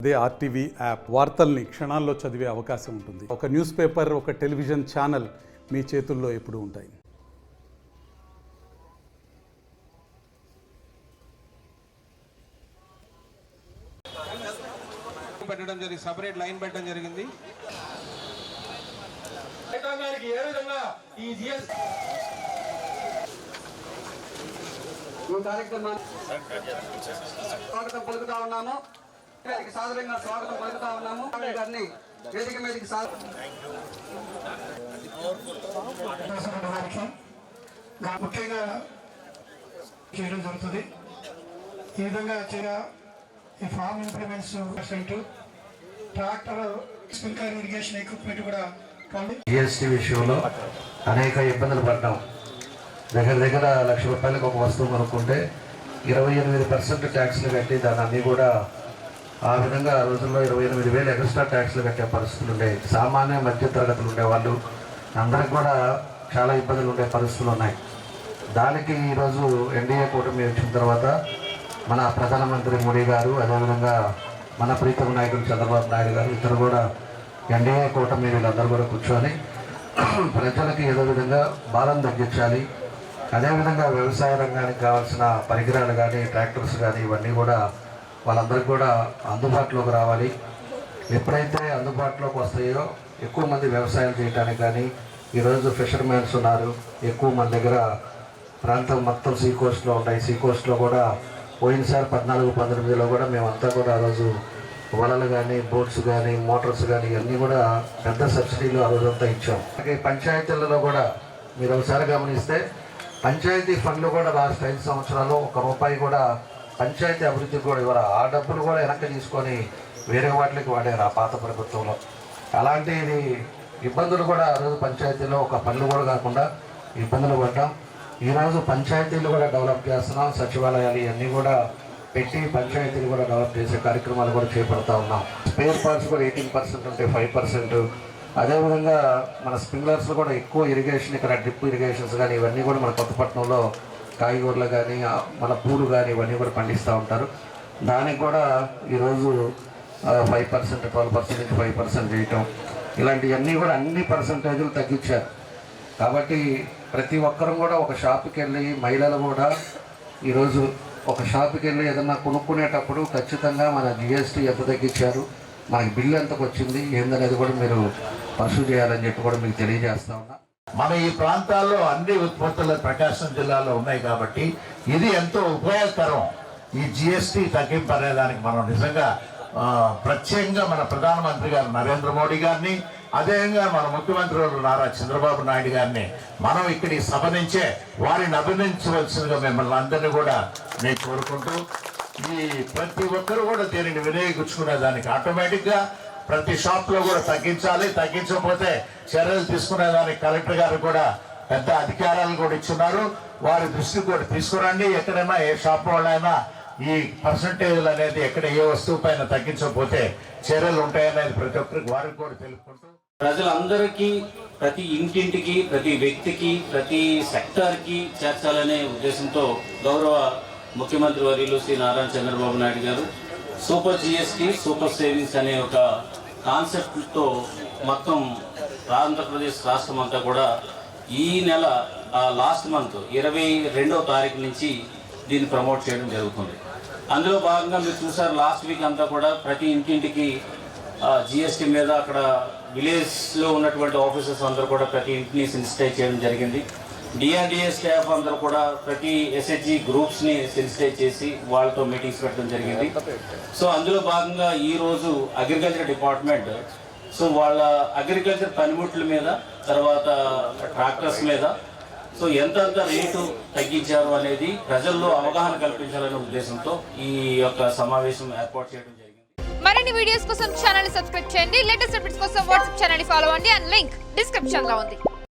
అదే RTV app వార్తల్ని క్షణాల్లో చదివే అవకాశం ఉంటుంది. ఒక న్యూస్ పేపర్, ఒక టెలివిజన్ ఛానల్ మీ చేతుల్లో ఎప్పుడూ ఉంటాయి. సెపరేట్ లైన్ పెట్టడం జరిగింది. స్వాగతం పలుకుతా ఉన్నాము. సాధారణంగా స్వాగతం పలుకుతా ఉన్నాము. గారిని వేదిక మీదకి ముఖ్యంగా చేయడం జరుగుతుంది. ఈ విధంగా ఈ farm implements tractor, sprinkler irrigation equipment కూడా జిఎస్టీ విషయంలో అనేక ఇబ్బందులు పడ్డాం. దగ్గర ₹1,00,000 ఒక వస్తువు కొనుక్కుంటే 28% ట్యాక్స్లు కట్టి దాన్ని అన్నీ కూడా ఆ విధంగా ఆ రోజుల్లో 28,000 ఎక్స్ట్రా ట్యాక్స్లు కట్టే పరిస్థితులు ఉండేవి. సామాన్య మధ్య తరగతులు ఉండేవాళ్ళు అందరికి కూడా చాలా ఇబ్బందులు ఉండే పరిస్థితులు ఉన్నాయి. దానికి ఈరోజు ఎన్డీఏ కూటమి వచ్చిన తర్వాత మన ప్రధానమంత్రి మోడీ గారు, అదేవిధంగా మన ప్రీతమ నాయకుడు చంద్రబాబు నాయుడు గారు, ఇద్దరు కూడా ఎన్డీఏ కూటమి వీళ్ళందరూ కూడా కూర్చొని ప్రజలకి ఏదో విధంగా భారం తగ్గించాలి, అదేవిధంగా వ్యవసాయ రంగానికి కావాల్సిన పరికరాలు కానీ, ట్రాక్టర్స్ కానీ ఇవన్నీ కూడా వాళ్ళందరికీ కూడా అందుబాటులోకి రావాలి. ఎప్పుడైతే అందుబాటులోకి వస్తాయో ఎక్కువ మంది వ్యవసాయం చేయడానికి కానీ, ఈరోజు ఫిషర్మెన్స్ ఉన్నారు ఎక్కువ మంది దగ్గర. ప్రాంతం మొత్తం సీ కోస్ట్లో ఉంటాయి. సీ కోస్ట్లో కూడా పోయినసారి 14-19లో కూడా మేమంతా కూడా ఆ రోజు వలలు కానీ, బోట్స్ కానీ, మోటార్స్ కానీ ఇవన్నీ కూడా పెద్ద సబ్సిడీలు ఆ రోజంతా ఇచ్చాం. పంచాయతీలలో కూడా మీరు ఒకసారి గమనిస్తే పంచాయతీ ఫండ్లు కూడా లాస్ట్ 5 సంవత్సరాలు ₹1 కూడా పంచాయతీ అభివృద్ధికి కూడా ఇవ్వరు. ఆ డబ్బులు కూడా వెనక్కి తీసుకొని వేరే వాటికి వాడారు ఆ పాత ప్రభుత్వంలో. అలాంటి ఇబ్బందులు కూడా ఆ రోజు పంచాయతీలో ఒక పనులు కూడా కాకుండా ఇబ్బందులు పడ్డాం. ఈరోజు పంచాయతీలు కూడా డెవలప్ చేస్తున్నాం. సచివాలయాలు ఇవన్నీ కూడా పెట్టి పంచాయతీలు కూడా డెవలప్ చేసే కార్యక్రమాలు కూడా చేపడతా ఉన్నాం. స్పేర్ పార్ట్స్ కూడా 18% ఉంటే 5%. అదేవిధంగా మన స్ప్రింక్లర్స్ కూడా ఎక్కువ ఇరిగేషన్, ఇక్కడ డ్రిప్ ఇరిగేషన్స్ కానీ ఇవన్నీ కూడా మన కొత్తపట్నంలో కాయగూరలు కానీ, మన పూలు కానీ ఇవన్నీ కూడా పండిస్తూ ఉంటారు. దానికి కూడా ఈరోజు 5%, 12% నుంచి 5% చేయటం, ఇలాంటివన్నీ కూడా అన్ని పర్సంటేజీలు తగ్గించారు. కాబట్టి ప్రతి ఒక్కరం కూడా ఒక షాప్కి వెళ్ళి, మహిళలు కూడా ఈరోజు ఒక షాప్కి వెళ్ళి ఏదన్నా కొనుక్కునేటప్పుడు ఖచ్చితంగా మన జిఎస్టీ ఎంత తగ్గించారు, మనకి బిల్లు ఎంతకు వచ్చింది ఏందనేది కూడా మీరు పర్సూ చేయాలని చెప్పి కూడా మీకు తెలియజేస్తా ఉన్నా. మన ఈ ప్రాంతాల్లో అన్ని ఉత్పత్తులు ప్రకాశం జిల్లాలో ఉన్నాయి కాబట్టి ఇది ఎంతో ఉపయోగకరం. ఈ జిఎస్టీ తగ్గింపు అనేదానికి మనం నిజంగా ప్రత్యేకంగా మన ప్రధానమంత్రి గారు నరేంద్ర మోడీ గారిని, అదేవిధంగా మన ముఖ్యమంత్రులు నారా చంద్రబాబు నాయుడు గారిని మనం ఇక్కడ ఈ సభ నుంచే వారిని అభినందించవలసిందిగా మిమ్మల్ని అందరినీ కూడా నేను కోరుకుంటూ, ఈ ప్రతి ఒక్కరు కూడా దీనిని వినియోగించుకునే దానికి ఆటోమేటిక్గా ప్రతి షాప్లో కూడా తగ్గించాలి. తగ్గించకపోతే చర్యలు తీసుకునేదానికి కలెక్టర్ గారు కూడా పెద్ద అధికారాలు కూడా ఇచ్చున్నారు. వారి దృష్టికి కూడా తీసుకురండి. ఎక్కడైనా ఏ షాప్ వాళ్ళైనా ఈ పర్సంటేజ్లు అనేది ఎక్కడ ఏ వస్తువు పైన తగ్గించకపోతే చర్యలు ఉంటాయనేది ప్రతి ఒక్కరికి వారికి కూడా తెలుపుకుంటూ, ప్రజలందరికీ, ప్రతి ఇంటింటికి, ప్రతి వ్యక్తికి, ప్రతి సెక్టార్కి చేర్చాలనే ఉద్దేశంతో గౌరవ ముఖ్యమంత్రి వర్యులు శ్రీ నారా చంద్రబాబు నాయుడు గారు సూపర్ జిఎస్టీ, సూపర్ సేవింగ్స్ అనే ఒక కాన్సెప్ట్తో మొత్తం ఆంధ్రప్రదేశ్ రాష్ట్రం అంతా కూడా ఈ నెల లాస్ట్ మంత్ 22వ తారీఖు నుంచి దీన్ని ప్రమోట్ చేయడం జరుగుతుంది. అందులో భాగంగా మీరు చూసారు, లాస్ట్ వీక్ అంతా కూడా ప్రతి ఇంటింటికి జిఎస్టీ మీద అక్కడ విలేజ్లో ఉన్నటువంటి ఆఫీసర్స్ అందరూ కూడా ప్రతి ఇంటిని సెన్సిటైజ్ చేయడం జరిగింది. డిఆర్డిఏ స్టాఫ్ అందరూ కూడా ప్రతి ఎస్హెచ్జి గ్రూప్స్ని సెన్సిటైజ్ చేసి వాళ్ళతో మీటింగ్స్ పెట్టడం జరిగింది. సో అందులో భాగంగా ఈరోజు అగ్రికల్చర్ డిపార్ట్మెంట్ వాళ్ళ అగ్రికల్చర్ పనిముట్ల మీద, తర్వాత ట్రాక్టర్స్ మీద ఎంతంత రేటు తగ్గించారు అనేది ప్రజల్లో అవగాహన కల్పించాలనే ఉద్దేశంతో ఈ యొక్క సమావేశం ఏర్పాటు చేయడం జరిగింది. మరిన్ని వీడియోస్ కోసం ఛానల్ ని సబ్స్క్రైబ్ చేయండి. లేటెస్ట్ అప్డేట్స్ కోసం వాట్సాప్ ఛానల్ ని ఫాలో అవ్వండి. అండ్ లింక్ డిస్క్రిప్షన్ లో ఉంది.